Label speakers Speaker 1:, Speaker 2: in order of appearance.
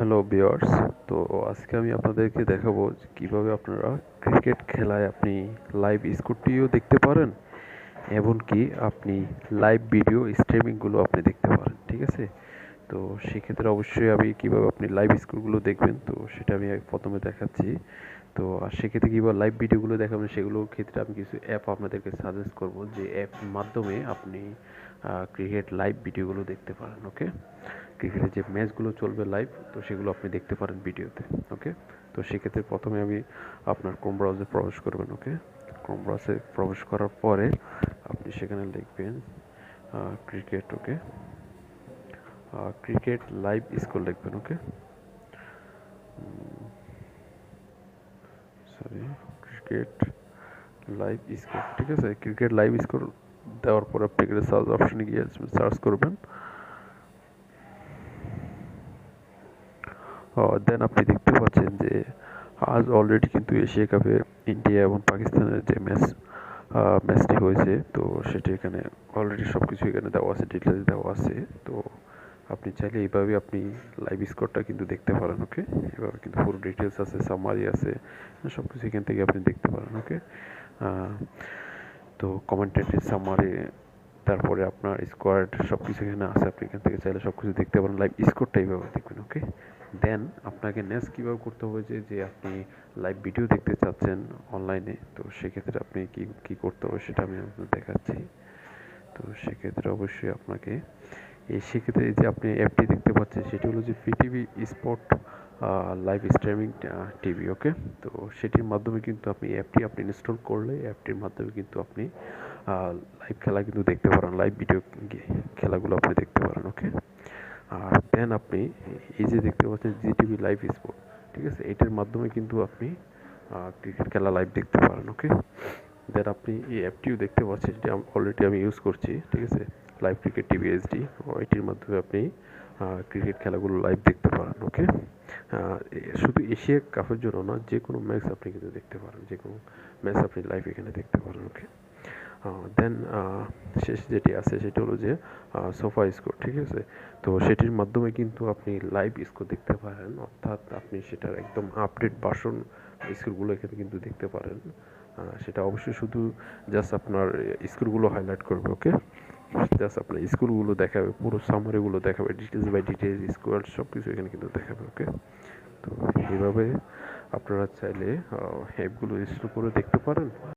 Speaker 1: Hello viewers. তো আজকে আমি আপনাদেরকে দেখাবো যে কীভাবে আপনারা ক্রিকেট খেলায় আপনি লাইভ স্কোরটিও দেখতে পারেন, এমনকি আপনি লাইভ ভিডিও স্ট্রিমিংগুলো আপনি দেখতে পারেন। ঠিক আছে? তো সেক্ষেত্রে অবশ্যই আমি কীভাবে আপনি লাইভ স্কোরগুলো দেখবেন, তো সেটা আমি প্রথমে দেখাচ্ছি। তো আর সেক্ষেত্রে কীভাবে লাইভ ভিডিওগুলো দেখাবেন সেগুলোর ক্ষেত্রে আমি কিছু অ্যাপ আপনাদেরকে সাজেস্ট করব, যে অ্যাপের মাধ্যমে আপনি ক্রিকেট লাইভ ভিডিওগুলো দেখতে পারেন। ওকে, ক্রিকেটের যে ম্যাচগুলো চলবে লাইভ, তো সেগুলো আপনি দেখতে পারেন ভিডিওতে। ওকে, তো সেক্ষেত্রে প্রথমে আমি আপনার ক্রোম ব্রাউজারে প্রবেশ করবেন। ওকে, ক্রোম ব্রাউজারে প্রবেশ করার পরে আপনি সেখানে লিখবেন ক্রিকেট। ওকে, ক্রিকেট লাইভ স্কোর লিখবেন। ওকে, সরি, ক্রিকেট লাইভ স্কোর। ঠিক আছে, ক্রিকেট লাইভ স্কোর দেওয়ার পর আপনি এখানে সার্চ অপশনে গিয়ে সার্চ করবেন। দেন আপনি দেখতে পাচ্ছেন যে আজ অলরেডি কিন্তু এশিয়া কাপে ইন্ডিয়া এবং পাকিস্তানের যে ম্যাচটি হয়েছে, তো সেটি এখানে অলরেডি সব কিছু এখানে দেওয়া আছে, ডিটেলস দেওয়া আছে। তো আপনি চাইলে এইভাবে আপনি লাইভ স্কোরটা কিন্তু দেখতে পারেন। ওকে, এভাবে কিন্তু পুরো ডিটেলস আছে, সামারি আছে, সব কিছু এখান থেকে আপনি দেখতে পারেন। ওকে, তো কমেন্টেটরি সামারি, তারপরে আপনার স্কোয়াড সব কিছু এখানে আছে, আপনি এখান থেকে চাইলে সব কিছু দেখতে পারেন। লাইভ স্কোরটা এইভাবে দেখবেন। ওকে, দেন আপনাকে নেক্সট কীভাবে করতে হবে, যে আপনি লাইভ ভিডিও দেখতে চাচ্ছেন অনলাইনে, তো সেক্ষেত্রে আপনি কি করতে হবে সেটা আমি আপনাকে দেখাচ্ছি। তো সেক্ষেত্রে অবশ্যই আপনাকে সেক্ষেত্রে যে আপনি অ্যাপটি দেখতে পাচ্ছেন সেটি হলো যে PTV spot live streaming TV. Okay, তো সেটির মাধ্যমে কিন্তু আপনি আপনি ইনস্টল করলে অ্যাপটির মাধ্যমে কিন্তু আপনি লাইভ খেলা কিন্তু দেখতে পারেন, লাইভ ভিডিও খেলাগুলো আপনি দেখতে পারেন। ওকে, আর দেন আপনি এই যে দেখতে পাচ্ছেন জিটিভি লাইভ স্পোর্ট, ঠিক আছে, এটার মাধ্যমে কিন্তু আপনি ক্রিকেট খেলা লাইভ দেখতে পারেন। ওকে, দেন আপনি এই অ্যাপটিও দেখতে পাচ্ছেন, যেটি অলরেডি আমি ইউজ করছি। ঠিক আছে, লাইভ ক্রিকেট টিভি এইচডি, এটির মাধ্যমে আপনি ক্রিকেট খেলাগুলো লাইভ দেখতে পারেন। ওকে, শুধু এশিয়া কাপের জন্য না, যে কোনো ম্যাচ আপনি কিন্তু দেখতে পারেন, যে কোনো ম্যাচ আপনি লাইভ এখানে দেখতে পারেন। ওকে, দেন শেষ যেটি আছে সেটি হলো যে সোফা স্কোর। ঠিক আছে, তো সেটির মাধ্যমে কিন্তু আপনি লাইভ স্কোর দেখতে পারেন, অর্থাৎ আপনি সেটার একদম আপডেট ভার্সন স্কোরগুলো এখানে কিন্তু দেখতে পারেন। সেটা অবশ্যই শুধু জাস্ট আপনার স্কোরগুলো হাইলাইট করবে। ওকে, জাস্ট আপনার স্কোরগুলো দেখাবে, পুরো সামারিগুলো দেখাবে, ডিটেলস বাই ডিটেলস স্কোর সব কিছু এখানে কিন্তু দেখাবে। ওকে, তো এইভাবে আপনারা চাইলে অ্যাপগুলো ইনস্টল করে দেখতে পারেন।